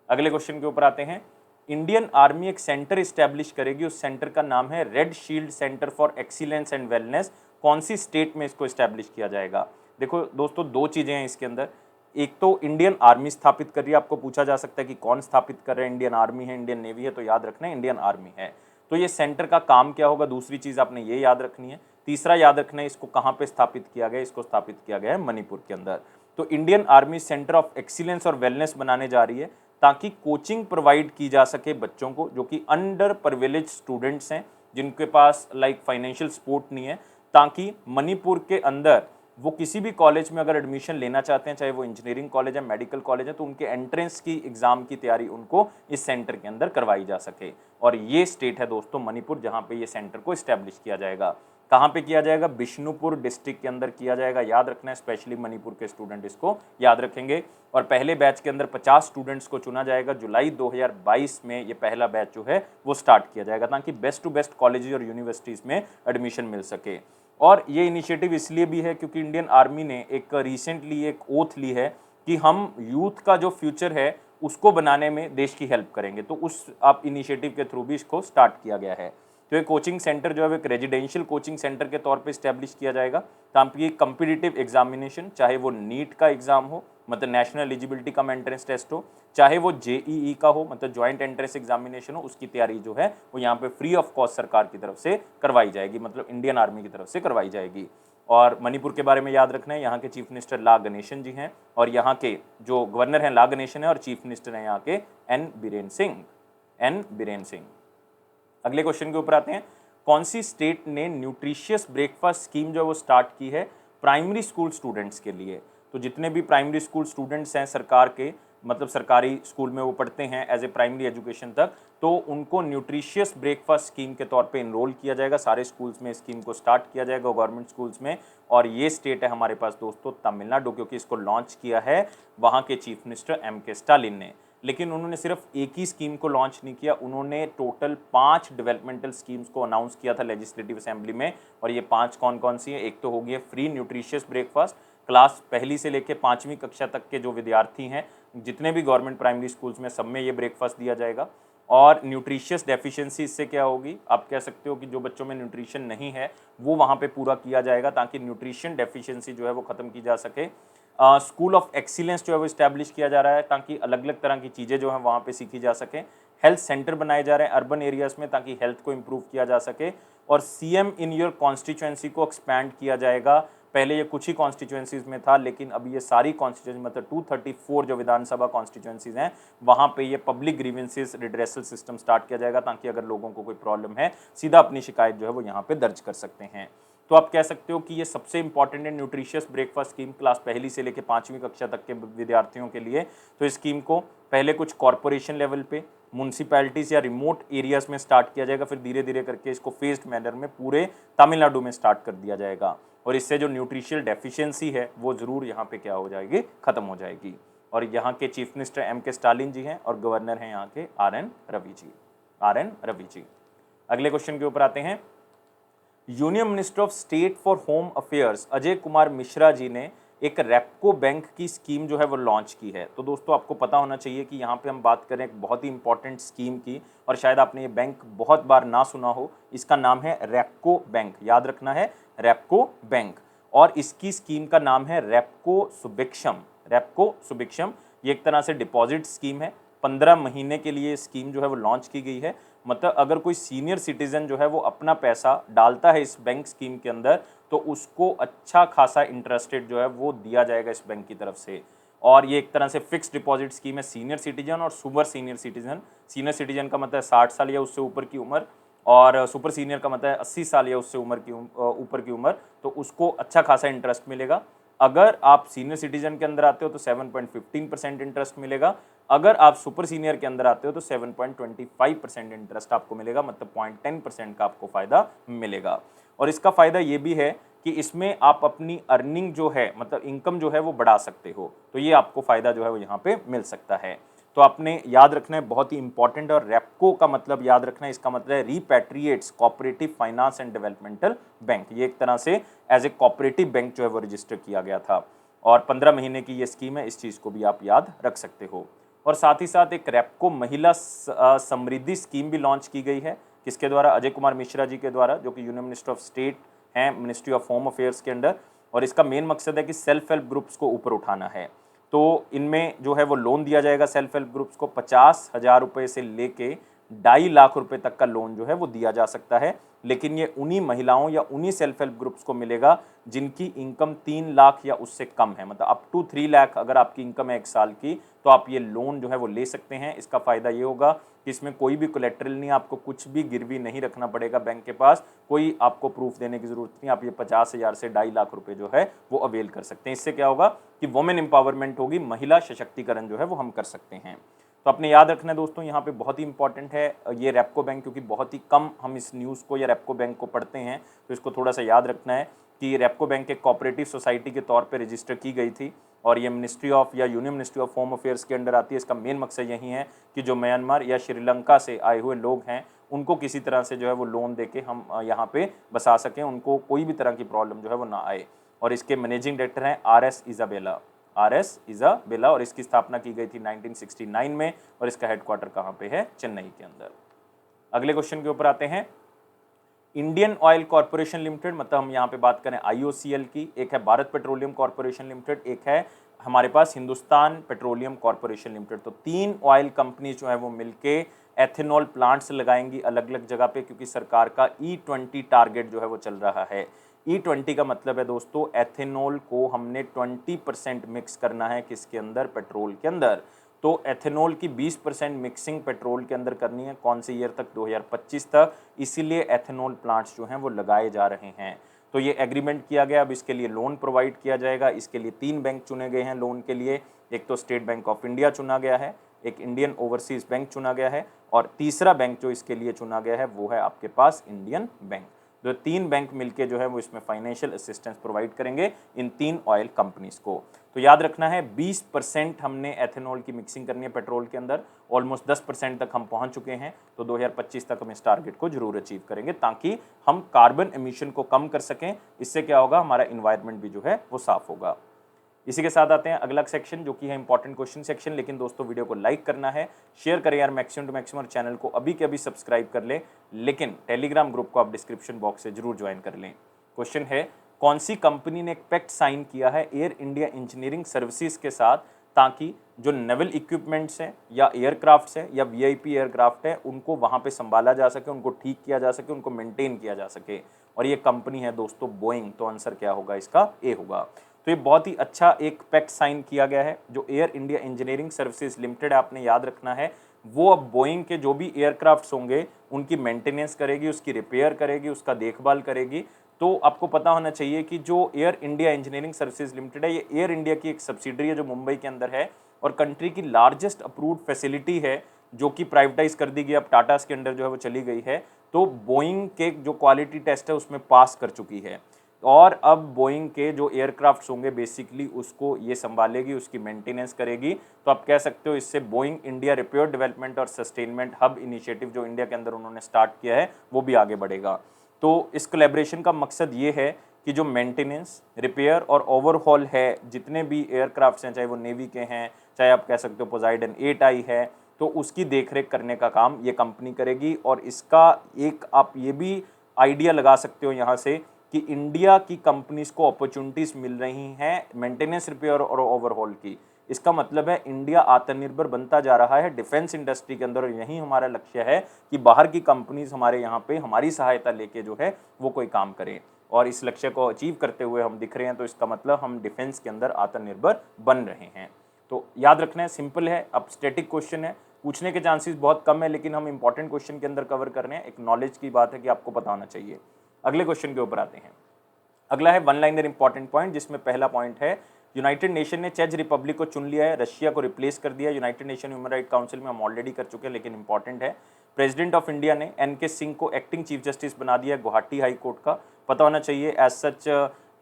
अगले क्वेश्चन के ऊपर आते हैं। इंडियन आर्मी एक सेंटर इस्टेब्लिश करेगी, उस सेंटर का नाम है red shield centre for excellence and wellness. कौन सी स्टेट में इसको इस्टेब्लिश किया जाएगा? देखो दोस्तों, दो चीज़ें हैं इसके अंदर। एक तो इंडियन आर्मी स्थापित कर रही है, आपको पूछा जा सकता है कि कौन स्थापित कर रहा है, इंडियन आर्मी है, इंडियन नेवी है, तो याद रखना है इंडियन आर्मी है। तो ये सेंटर का काम क्या होगा, दूसरी चीज़ आपने ये याद रखनी है। तीसरा याद रखना है इसको कहाँ पे स्थापित किया गया, इसको स्थापित किया गया है मणिपुर के अंदर। तो Indian army centre of excellence और वेलनेस बनाने जा रही है ताकि कोचिंग प्रोवाइड की जा सके बच्चों को जो कि अंडर प्रिविलेज स्टूडेंट्स हैं, जिनके पास लाइक फाइनेंशियल सपोर्ट नहीं है, ताकि मणिपुर के अंदर वो किसी भी कॉलेज में अगर एडमिशन लेना चाहते हैं, चाहे वो इंजीनियरिंग कॉलेज है, मेडिकल कॉलेज है, तो उनके एंट्रेंस की एग्जाम की तैयारी उनको इस सेंटर के अंदर करवाई जा सके। और ये स्टेट है दोस्तों मणिपुर, जहाँ पे ये सेंटर को इस्टेब्लिश किया जाएगा। कहाँ पे किया जाएगा? बिष्णुपुर डिस्ट्रिक्ट के अंदर किया जाएगा, याद रखना है, स्पेशली मणिपुर के स्टूडेंट इसको याद रखेंगे। और पहले बैच के अंदर 50 स्टूडेंट्स को चुना जाएगा। जुलाई 2022 में ये पहला बैच जो है वो स्टार्ट किया जाएगा ताकि बेस्ट टू बेस्ट कॉलेज और यूनिवर्सिटीज़ में एडमिशन मिल सके। और ये इनिशिएटिव इसलिए भी है क्योंकि इंडियन आर्मी ने एक रिसेंटली एक ओथ ली है कि हम यूथ का जो फ्यूचर है उसको बनाने में देश की हेल्प करेंगे। तो उस आप इनिशिएटिव के थ्रू भी इसको स्टार्ट किया गया है। तो ये कोचिंग सेंटर जो है वो एक रेजिडेंशियल कोचिंग सेंटर के तौर पे इस्टेब्लिश किया जाएगा ताकि कम्पिटिटिव एग्जामिनेशन, चाहे वो नीट का एग्जाम हो, मतलब national eligibility cum entrance test हो, चाहे वो जेईई का हो, मतलब ज्वाइंट एंट्रेंस एग्जामिनेशन हो, उसकी तैयारी जो है वो यहाँ पे फ्री ऑफ कॉस्ट सरकार की तरफ से करवाई जाएगी, मतलब इंडियन आर्मी की तरफ से करवाई जाएगी। और मणिपुर के बारे में याद रखना है, यहाँ के चीफ मिनिस्टर ला गणेशन जी हैं, और यहाँ के जो गवर्नर हैं ला गणेशन है, और चीफ मिनिस्टर हैं यहाँ के एन बीरेन सिंह। अगले क्वेश्चन के ऊपर आते हैं। कौन सी स्टेट ने न्यूट्रिशियस ब्रेकफास्ट स्कीम जो है वो स्टार्ट की है प्राइमरी स्कूल स्टूडेंट्स के लिए? तो जितने भी प्राइमरी स्कूल स्टूडेंट्स हैं सरकार के, मतलब सरकारी स्कूल में वो पढ़ते हैं एज ए प्राइमरी एजुकेशन तक, तो उनको न्यूट्रिशियस ब्रेकफास्ट स्कीम के तौर पे इनरोल किया जाएगा। सारे स्कूल्स में स्कीम को स्टार्ट किया जाएगा, गवर्नमेंट स्कूल्स में। और ये स्टेट है हमारे पास दोस्तों तमिलनाडु, क्योंकि इसको लॉन्च किया है वहाँ के चीफ मिनिस्टर M.K. स्टालिन ने। लेकिन उन्होंने सिर्फ एक ही स्कीम को लॉन्च नहीं किया, उन्होंने टोटल 5 डेवलपमेंटल स्कीम्स को अनाउंस किया था लेजिस्लेटिव असेंबली में। और ये 5 कौन कौन सी है? एक तो होगी फ्री न्यूट्रिशियस ब्रेकफास्ट, क्लास पहली से लेकर 5वीं कक्षा तक के जो विद्यार्थी हैं जितने भी गवर्नमेंट प्राइमरी स्कूल्स में, सब में ये ब्रेकफास्ट दिया जाएगा। और न्यूट्रिशियस डेफिशिएंसी इससे क्या होगी, आप कह सकते हो कि जो बच्चों में न्यूट्रिशन नहीं है वो वहाँ पे पूरा किया जाएगा, ताकि न्यूट्रिशन डेफिशिएंसी जो है वो ख़त्म की जा सके। स्कूल ऑफ एक्सीलेंस जो है वो इस्टेब्लिश किया जा रहा है, ताकि अलग अलग तरह की चीज़ें जो हैं वहाँ पे सीखी जा सकें। हेल्थ सेंटर बनाए जा रहे हैं अर्बन एरियाज़ में, ताकि हेल्थ को इम्प्रूव किया जा सके। और CM इन योर कॉन्स्टिट्यूएंसी को एक्सपैंड किया जाएगा। पहले ये कुछ ही कॉन्स्टिट्यूएंसीज में था, लेकिन अभी ये सारी कॉन्स्टिट्यूएंसी मतलब 234 जो विधानसभा कॉन्स्टिट्यूएंसीज हैं वहाँ पे ये public grievances redressal system start किया जाएगा, ताकि अगर लोगों को कोई प्रॉब्लम है सीधा अपनी शिकायत जो है वो यहाँ पे दर्ज कर सकते हैं। तो आप कह सकते हो कि ये सबसे इंपॉर्टेंट है न्यूट्रिशियस ब्रेकफास्ट स्कीम, क्लास पहली से लेकर 5वीं कक्षा तक के विद्यार्थियों के लिए। तो इस स्कीम को पहले कुछ कॉरपोरेशन लेवल पे, म्यूनसिपैलिटीज़ या रिमोट एरियाज में स्टार्ट किया जाएगा, फिर धीरे धीरे करके इसको फेस्ड मैनर में पूरे तमिलनाडु में स्टार्ट कर दिया जाएगा। और इससे जो न्यूट्रिशियल डेफिशिएंसी है वो ज़रूर यहाँ पे क्या हो जाएगी, ख़त्म हो जाएगी। और यहाँ के चीफ मिनिस्टर M.K. स्टालिन जी हैं और गवर्नर हैं यहाँ के R.N. रवि जी। अगले क्वेश्चन के ऊपर आते हैं। Union minister of state for home affairs Ajay Kumar Mishra ji ने एक रेपको बैंक की स्कीम जो है वो लॉन्च की है। तो दोस्तों आपको पता होना चाहिए कि यहाँ पे हम बात करें एक बहुत ही इंपॉर्टेंट स्कीम की, और शायद आपने ये बैंक बहुत बार ना सुना हो। इसका नाम है रेपको बैंक, याद रखना है रेपको बैंक। और इसकी स्कीम का नाम है रेपको सुभिक्षम। ये एक तरह से डिपॉजिट स्कीम है। 15 महीने के लिए स्कीम जो है वो लॉन्च की गई है। मतलब अगर कोई सीनियर सिटीजन जो है वो अपना पैसा डालता है इस बैंक स्कीम के अंदर, तो उसको अच्छा खासा इंटरेस्ट रेट जो है वो दिया जाएगा इस बैंक की तरफ से। और ये एक तरह से फिक्स डिपॉजिट स्कीम है सीनियर सिटीजन और super senior citizen. Senior citizen का मतलब 60 साल या उससे ऊपर की उम्र, और सुपर सीनियर का मतलब 80 साल या उससे ऊपर की उम्र, तो उसको अच्छा खासा इंटरेस्ट मिलेगा। अगर आप सीनियर सिटीजन के अंदर आते हो तो 7.15% इंटरेस्ट मिलेगा। अगर आप सुपर सीनियर के अंदर आते हो तो 7.25% इंटरेस्ट आपको मिलेगा, मतलब 0.10% का आपको फ़ायदा मिलेगा। और इसका फ़ायदा ये भी है कि इसमें आप अपनी अर्निंग जो है, मतलब इनकम जो है वो बढ़ा सकते हो। तो ये आपको फ़ायदा जो है वो यहाँ पे मिल सकता है। तो आपने याद रखना है, बहुत ही इंपॉर्टेंट। और रेपको का मतलब याद रखना है, इसका मतलब है repatriates cooperative finance and developmental bank. ये एक तरह से एज ए कोऑपरेटिव बैंक जो है वो रजिस्टर किया गया था। और 15 महीने की ये स्कीम है, इस चीज़ को भी आप याद रख सकते हो। और साथ ही साथ एक रेपको महिला समृद्धि स्कीम भी लॉन्च की गई है। किसके द्वारा? अजय कुमार मिश्रा जी के द्वारा, जो कि यूनियन मिनिस्टर ऑफ स्टेट हैं मिनिस्ट्री ऑफ होम अफेयर्स के अंडर। और इसका मेन मकसद है कि सेल्फ हेल्प ग्रुप्स को ऊपर उठाना है। तो इनमें जो है वो लोन दिया जाएगा सेल्फ हेल्प ग्रुप्स को। 50,000 रुपये से लेके 2.5 लाख रुपए तक का लोन जो है वो दिया जा सकता है। लेकिन ये उन्हीं महिलाओं या उन्हीं सेल्फ हेल्प ग्रुप्स को मिलेगा जिनकी इनकम 3 लाख या उससे कम है। मतलब अप टू 3 लाख अगर आपकी इनकम है 1 साल की, तो आप ये लोन जो है वो ले सकते हैं। इसका फ़ायदा ये होगा कि इसमें कोई भी कोलेट्रल नहीं, आपको कुछ भी गिरवी नहीं रखना पड़ेगा बैंक के पास, कोई आपको प्रूफ देने की ज़रूरत नहीं। आप ये 50,000 से 2.5 लाख रुपए जो है वो अवेल कर सकते हैं। इससे क्या होगा कि वुमेन एम्पावरमेंट होगी, महिला सशक्तिकरण जो है वो हम कर सकते हैं। तो अपने याद रखना है दोस्तों, यहाँ पे बहुत ही इंपॉर्टेंट है ये रेपको बैंक, क्योंकि बहुत ही कम हम इस न्यूज़ को या रेपको बैंक को पढ़ते हैं, तो इसको थोड़ा सा याद रखना है कि रेपको बैंक एक कोऑपरेटिव सोसाइटी के तौर पे रजिस्टर की गई थी। और ये मिनिस्ट्री ऑफ या union ministry of home affairs के अंडर आती है। इसका मेन मकसद यही है कि जो म्यांमार या श्रीलंका से आए हुए लोग हैं उनको किसी तरह से जो है वो लोन दे के हम यहाँ पे बसा सकें, उनको कोई भी तरह की प्रॉब्लम जो है वो ना आए। और इसके मैनेजिंग डायरेक्टर हैं RS इजाबेला, और इसकी स्थापना की गई थी 1969 में। और इसका हेडक्वार्टर कहाँ पे है? चेन्नई के अंदर। अगले क्वेश्चन के ऊपर आते हैं। इंडियन ऑयल कॉर्पोरेशन लिमिटेड, मतलब हम यहाँ पे बात करें IOCL की, एक है भारत पेट्रोलियम कॉर्पोरेशन लिमिटेड, एक है हमारे पास हिंदुस्तान पेट्रोलियम कॉर्पोरेशन लिमिटेड। तो 3 ऑयल कंपनी जो है वो मिलके एथेनॉल प्लांट्स लगाएंगी अलग अलग जगह पे, क्योंकि सरकार का E20 टारगेट जो है वो चल रहा है। E20 का मतलब है दोस्तों, एथेनॉल को हमने 20% मिक्स करना है किसके अंदर? पेट्रोल के अंदर। तो एथेनॉल की 20% मिक्सिंग पेट्रोल के अंदर करनी है। कौन से ईयर तक? 2025 तक। इसीलिए एथेनॉल प्लांट्स जो हैं वो लगाए जा रहे हैं। तो ये एग्रीमेंट किया गया। अब इसके लिए लोन प्रोवाइड किया जाएगा। इसके लिए 3 बैंक चुने गए हैं लोन के लिए। एक तो स्टेट बैंक ऑफ इंडिया चुना गया है, एक इंडियन ओवरसीज बैंक चुना गया है, और तीसरा बैंक जो इसके लिए चुना गया है वो है आपके पास इंडियन बैंक। जो 3 बैंक मिलके जो है वो इसमें फाइनेंशियल असिस्टेंस प्रोवाइड करेंगे इन 3 ऑयल कंपनीज को। तो याद रखना है 20% हमने एथेनॉल की मिक्सिंग करनी है पेट्रोल के अंदर, ऑलमोस्ट 10% तक हम पहुंच चुके हैं। तो 2025 तक हम इस टारगेट को जरूर अचीव करेंगे ताकि हम कार्बन एमिशन को कम कर सकें। इससे क्या होगा, हमारा इन्वायरमेंट भी जो है वो साफ होगा। इसी के साथ आते हैं अगला सेक्शन जो कि है इंपॉर्टेंट क्वेश्चन सेक्शन। लेकिन दोस्तों वीडियो को लाइक करना है, शेयर करें यार मैक्सिमम टू मैक्सिमम, चैनल को अभी के अभी सब्सक्राइब कर लें, लेकिन टेलीग्राम ग्रुप को आप डिस्क्रिप्शन बॉक्स से जरूर ज्वाइन कर लें। क्वेश्चन है, कौन सी कंपनी ने एक पैक्ट साइन किया है एयर इंडिया इंजीनियरिंग सर्विसेज के साथ ताकि जो नेवल इक्विपमेंट्स हैं या एयरक्राफ्ट्स हैं या वीआईपी एयरक्राफ्ट है उनको वहां पे संभाला जा सके, उनको ठीक किया जा सके, उनको मेंटेन किया जा सके। और ये कंपनी है दोस्तों बोइंग। तो आंसर क्या होगा इसका, ए होगा। तो ये बहुत ही अच्छा एक पैक्ट साइन किया गया है। जो air India engineering services limited आपने याद रखना है, वो अब बोइंग के जो भी एयरक्राफ्ट्स होंगे उनकी मेंटेनेंस करेगी, उसकी रिपेयर करेगी, उसका देखभाल करेगी। तो आपको पता होना चाहिए कि जो air India engineering services limited है, ये एयर इंडिया की एक सब्सिडरी है जो मुंबई के अंदर है और कंट्री की लार्जेस्ट अप्रूव्ड फैसिलिटी है जो कि प्राइवेटाइज कर दी गई, अब टाटास के अंडर जो है वो चली गई है। तो बोइंग के जो क्वालिटी टेस्ट है उसमें पास कर चुकी है और अब बोइंग के जो एयरक्राफ्ट्स होंगे बेसिकली उसको ये संभालेगी, उसकी मेंटेनेंस करेगी। तो आप कह सकते हो इससे बोइंग इंडिया रिपेयर डेवलपमेंट और सस्टेनमेंट हब इनिशिएटिव जो इंडिया के अंदर उन्होंने स्टार्ट किया है वो भी आगे बढ़ेगा। तो इस कोलैबोरेशन का मकसद ये है कि जो मेंटेनेंस, रिपेयर और ओवरहॉल है जितने भी एयरक्राफ्ट्स हैं, चाहे वो नेवी के हैं, चाहे आप कह सकते हो पोसाइडन 8 आई है, तो उसकी देखरेख करने का काम ये कंपनी करेगी। और इसका एक आप ये भी आइडिया लगा सकते हो यहाँ से कि इंडिया की कंपनीज को अपॉर्चुनिटीज मिल रही हैं मेंटेनेंस, रिपेयर और ओवरहॉल की। इसका मतलब है इंडिया आत्मनिर्भर बनता जा रहा है डिफेंस इंडस्ट्री के अंदर और यही हमारा लक्ष्य है कि बाहर की कंपनीज हमारे यहाँ पे हमारी सहायता लेके जो है वो कोई काम करें। और इस लक्ष्य को अचीव करते हुए हम दिख रहे हैं, तो इसका मतलब हम डिफेंस के अंदर आत्मनिर्भर बन रहे हैं। तो याद रखना है, सिंपल है। अब स्टैटिक क्वेश्चन है, पूछने के चांसेस बहुत कम है, लेकिन हम इंपॉर्टेंट क्वेश्चन के अंदर कवर कर रहे हैं। एक नॉलेज की बात है कि आपको पता होना चाहिए। अगले क्वेश्चन के ऊपर आते हैं। अगला है वन लाइनर इंपॉर्टेंट पॉइंट, जिसमें पहला पॉइंट है यूनाइटेड नेशन ने चेज रिपब्लिक को चुन लिया है, रशिया को रिप्लेस कर दिया। United nation human right council में हम ऑलरेडी कर चुके हैं, लेकिन इंपॉर्टेंट है। प्रेसिडेंट ऑफ इंडिया ने एन.के. सिंह को एक्टिंग चीफ जस्टिस बना दिया है गुवाहाटी हाई कोर्ट का। पता होना चाहिए, as such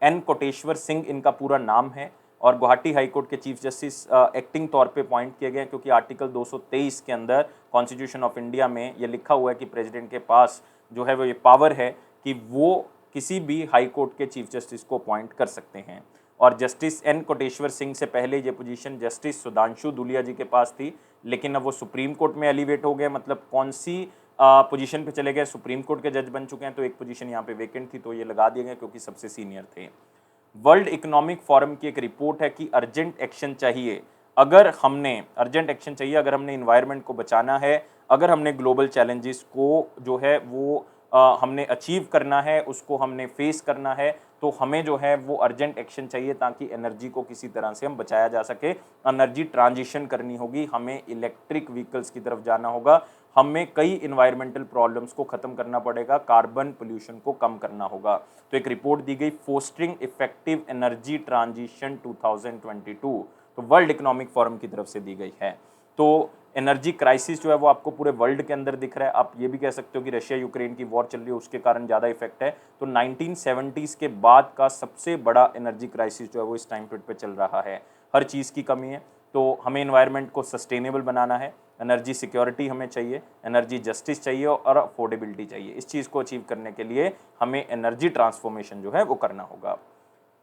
N Kotiswar Singh इनका पूरा नाम है और गुवाहाटी हाई कोर्ट के चीफ जस्टिस एक्टिंग तौर पे अपॉइंट किए गए क्योंकि आर्टिकल 223 के अंदर कॉन्स्टिट्यूशन ऑफ इंडिया में ये लिखा हुआ है कि प्रेसिडेंट के पास जो है वो ये पावर है कि वो किसी भी हाई कोर्ट के चीफ जस्टिस को अपॉइंट कर सकते हैं। और जस्टिस एन कोटेश्वर सिंह से पहले ये पोजीशन जस्टिस सुधांशु धूलिया जी के पास थी, लेकिन अब वो सुप्रीम कोर्ट में एलिवेट हो गए। मतलब कौन सी पोजीशन पे चले गए, सुप्रीम कोर्ट के जज बन चुके हैं। तो एक पोजीशन यहाँ पे वेकेंट थी तो ये लगा दिए गए क्योंकि सबसे सीनियर थे। वर्ल्ड इकोनॉमिक फोरम की एक रिपोर्ट है कि अर्जेंट एक्शन चाहिए, अगर हमने अर्जेंट एक्शन चाहिए, अगर हमने इन्वायरमेंट को बचाना है, अगर हमने ग्लोबल चैलेंजेस को जो है वो हमने अचीव करना है, उसको हमने फेस करना है, तो हमें जो है वो अर्जेंट एक्शन चाहिए ताकि एनर्जी को किसी तरह से हम बचाया जा सके। एनर्जी ट्रांजिशन करनी होगी, हमें इलेक्ट्रिक व्हीकल्स की तरफ जाना होगा, हमें कई इन्वायरमेंटल प्रॉब्लम्स को खत्म करना पड़ेगा, कार्बन पोल्यूशन को कम करना होगा। तो एक रिपोर्ट दी गई फोस्टरिंग इफेक्टिव एनर्जी ट्रांजिशन 2022, तो वर्ल्ड इकोनॉमिक फोरम की तरफ से दी गई है। तो एनर्जी क्राइसिस जो है वो आपको पूरे वर्ल्ड के अंदर दिख रहा है। आप ये भी कह सकते हो कि रशिया यूक्रेन की वॉर चल रही है उसके कारण ज़्यादा इफेक्ट है। तो 1970s के बाद का सबसे बड़ा एनर्जी क्राइसिस जो है वो इस टाइम पीरियड पे चल रहा है। हर चीज़ की कमी है, तो हमें एनवायरनमेंट को सस्टेनेबल बनाना है, एनर्जी सिक्योरिटी हमें चाहिए, एनर्जी जस्टिस चाहिए और अफोर्डेबिलिटी चाहिए। इस चीज़ को अचीव करने के लिए हमें एनर्जी ट्रांसफॉर्मेशन जो है वो करना होगा।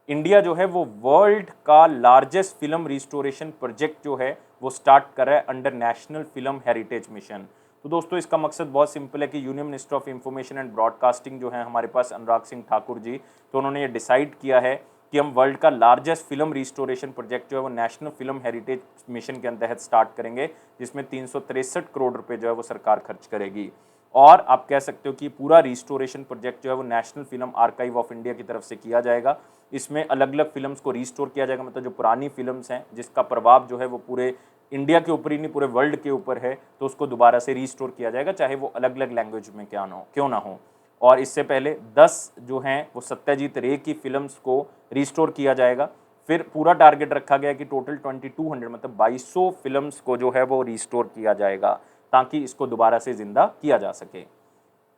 इंडिया जो है वो वर्ल्ड का लार्जेस्ट फिल्म रिस्टोरेशन प्रोजेक्ट जो है वो स्टार्ट कर रहा है under national film heritage mission. तो दोस्तों इसका मकसद बहुत सिंपल है कि union minister of information and broadcasting जो है हमारे पास अनुराग सिंह ठाकुर जी, तो उन्होंने ये डिसाइड किया है कि हम वर्ल्ड का लार्जेस्ट फिल्म रिस्टोरेशन प्रोजेक्ट जो है वो नेशनल फिल्म हेरिटेज मिशन के तहत स्टार्ट करेंगे, जिसमें 363 करोड़ रुपए जो है वो सरकार खर्च करेगी। और आप कह सकते हो कि पूरा रिस्टोरेशन प्रोजेक्ट जो है वो national film archive of India की तरफ से किया जाएगा। इसमें अलग अलग फिल्म्स को रिस्टोर किया जाएगा, मतलब जो पुरानी फिल्म्स हैं जिसका प्रभाव जो है वो पूरे इंडिया के ऊपर ही नहीं पूरे वर्ल्ड के ऊपर है, तो उसको दोबारा से रिस्टोर किया जाएगा, चाहे वो अलग अलग लैंग्वेज में क्यों ना हो। और इससे पहले 10 जो हैं वो सत्यजीत रे की फिल्म्स को रिस्टोर किया जाएगा। फिर पूरा टारगेट रखा गया कि टोटल 2200 मतलब 2200 फिल्म्स को जो है वो रिस्टोर किया जाएगा ताकि इसको दोबारा से जिंदा किया जा सके।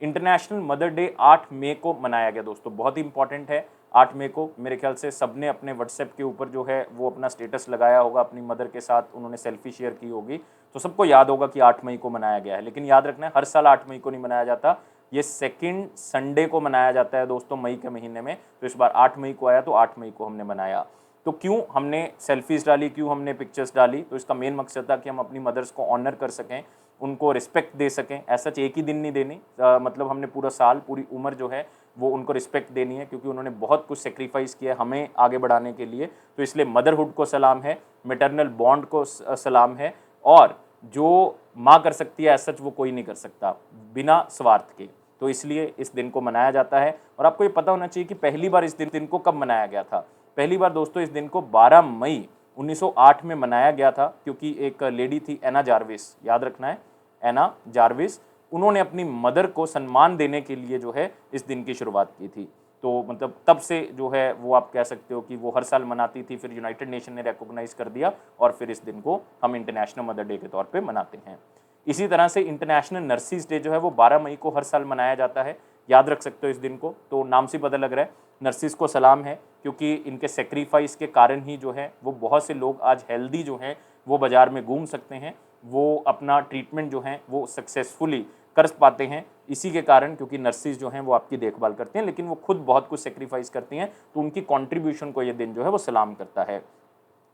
इंटरनेशनल मदर डे 8 मई को मनाया गया दोस्तों, बहुत ही इंपॉर्टेंट है। 8 मई को मेरे ख्याल से सबने अपने व्हाट्सएप के ऊपर जो है वो अपना स्टेटस लगाया होगा, अपनी मदर के साथ उन्होंने सेल्फी शेयर की होगी, तो सबको याद होगा कि 8 मई को मनाया गया है। लेकिन याद रखना है, हर साल 8 मई को नहीं मनाया जाता, ये सेकंड संडे को मनाया जाता है दोस्तों मई के महीने में। तो इस बार 8 मई को आया तो 8 मई को हमने मनाया। तो क्यों हमने सेल्फीज डाली, क्यों हमने पिक्चर्स डाली? तो इसका मेन मकसद था कि हम अपनी मदर्स को ऑनर कर सकें, उनको रिस्पेक्ट दे सकें। ऐसा एक ही दिन नहीं देनी, मतलब हमने पूरा साल, पूरी उम्र जो है वो उनको रिस्पेक्ट देनी है, क्योंकि उन्होंने बहुत कुछ सेक्रीफाइस किया है हमें आगे बढ़ाने के लिए। तो इसलिए मदरहुड को सलाम है, मैटरनल बॉन्ड को सलाम है, और जो माँ कर सकती है सच वो कोई नहीं कर सकता बिना स्वार्थ के। तो इसलिए इस दिन को मनाया जाता है। और आपको ये पता होना चाहिए कि पहली बार इस दिन को कब मनाया गया था। पहली बार दोस्तों इस दिन को 12 मई 1908 में मनाया गया था, क्योंकि एक लेडी थी एना जार्विस, याद रखना है एना जार्विस, उन्होंने अपनी मदर को सम्मान देने के लिए जो है इस दिन की शुरुआत की थी। तो मतलब तब से जो है वो आप कह सकते हो कि वो हर साल मनाती थी, फिर यूनाइटेड नेशन ने रिकॉग्नाइज कर दिया और फिर इस दिन को हम इंटरनेशनल मदर डे के तौर पे मनाते हैं। इसी तरह से इंटरनेशनल नर्सिस डे जो है वो 12 मई को हर साल मनाया जाता है, याद रख सकते हो इस दिन को। तो नाम से पता लग रहा है नर्सिस को सलाम है, क्योंकि इनके सेक्रीफाइस के कारण ही जो है वो बहुत से लोग आज हेल्दी जो हैं वो बाज़ार में घूम सकते हैं, वो अपना ट्रीटमेंट जो है वो सक्सेसफुली कर पाते हैं, इसी के कारण, क्योंकि नर्सिस जो हैं वो आपकी देखभाल करते हैं, लेकिन वो खुद बहुत कुछ सेक्रीफाइस करती हैं, तो उनकी कंट्रीब्यूशन को ये दिन जो है वो सलाम करता है।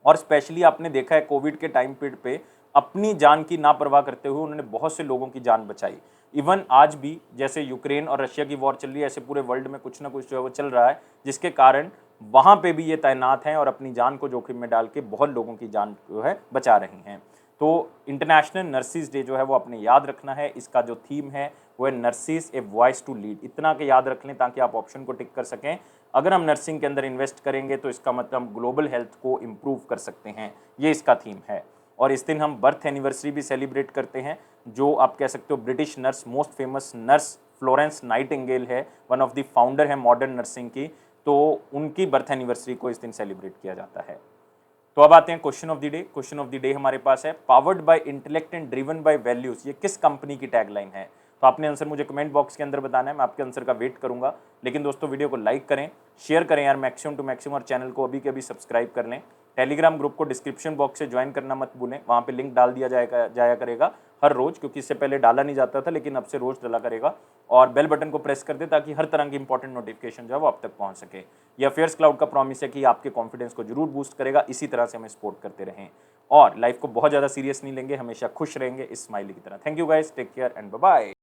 और स्पेशली आपने देखा है कोविड के टाइम पीरियड पे अपनी जान की ना परवाह करते हुए उन्होंने बहुत से लोगों की जान बचाई। इवन आज भी जैसे यूक्रेन और रशिया की वॉर चल रही है, ऐसे पूरे वर्ल्ड में कुछ ना कुछ जो है वो चल रहा है, जिसके कारण वहाँ पे भी ये तैनात हैं और अपनी जान को जोखिम में डाल के बहुत लोगों की जान जो है बचा रही हैं। तो इंटरनेशनल नर्सिस डे जो है वो आपने याद रखना है, इसका जो थीम है वो है nurses a voice to lead. इतना के याद रख लें ताकि आप ऑप्शन को टिक कर सकें। अगर हम नर्सिंग के अंदर इन्वेस्ट करेंगे तो इसका मतलब हम ग्लोबल हेल्थ को इम्प्रूव कर सकते हैं, ये इसका थीम है। और इस दिन हम बर्थ एनिवर्सरी भी सेलिब्रेट करते हैं, जो आप कह सकते हो British nurse, most famous nurse Florence Nightingale है, वन ऑफ द फाउंडर है मॉडर्न नर्सिंग की, तो उनकी बर्थ एनिवर्सरी को इस दिन सेलिब्रेट किया जाता है। तो अब आते हैं question of the day. Question of the day हमारे पास है, powered by intellect and driven by values, ये किस कंपनी की टैगलाइन है? तो आपने आंसर मुझे कमेंट बॉक्स के अंदर बताना है, मैं आपके आंसर का वेट करूंगा। लेकिन दोस्तों वीडियो को लाइक करें, शेयर करें यार मैक्सिमम टू मैक्सिमम, और चैनल को अभी के अभी सब्सक्राइब कर लें। टेलीग्राम ग्रुप को डिस्क्रिप्शन बॉक्स से ज्वाइन करना मत भूलें, वहाँ पे लिंक डाल दिया जाया करेगा हर रोज़, क्योंकि इससे पहले डाला नहीं जाता था लेकिन अब से रोज़ डाला करेगा। और बेल बटन को प्रेस कर दे ताकि हर तरह की इंपॉर्टेंट नोटिफिकेशन जो है वो आप तक पहुँच सके। यह अफेयर्स क्लाउड का प्रॉमिस है कि आपके कॉन्फिडेंस को जरूर बूस्ट करेगा, इसी तरह से हमें सपोर्ट करते रहें और लाइफ को बहुत ज़्यादा सीरियस नहीं लेंगे, हमेशा खुश रहेंगे इस स्माइली की तरह। Thank you guys, take care and bye bye.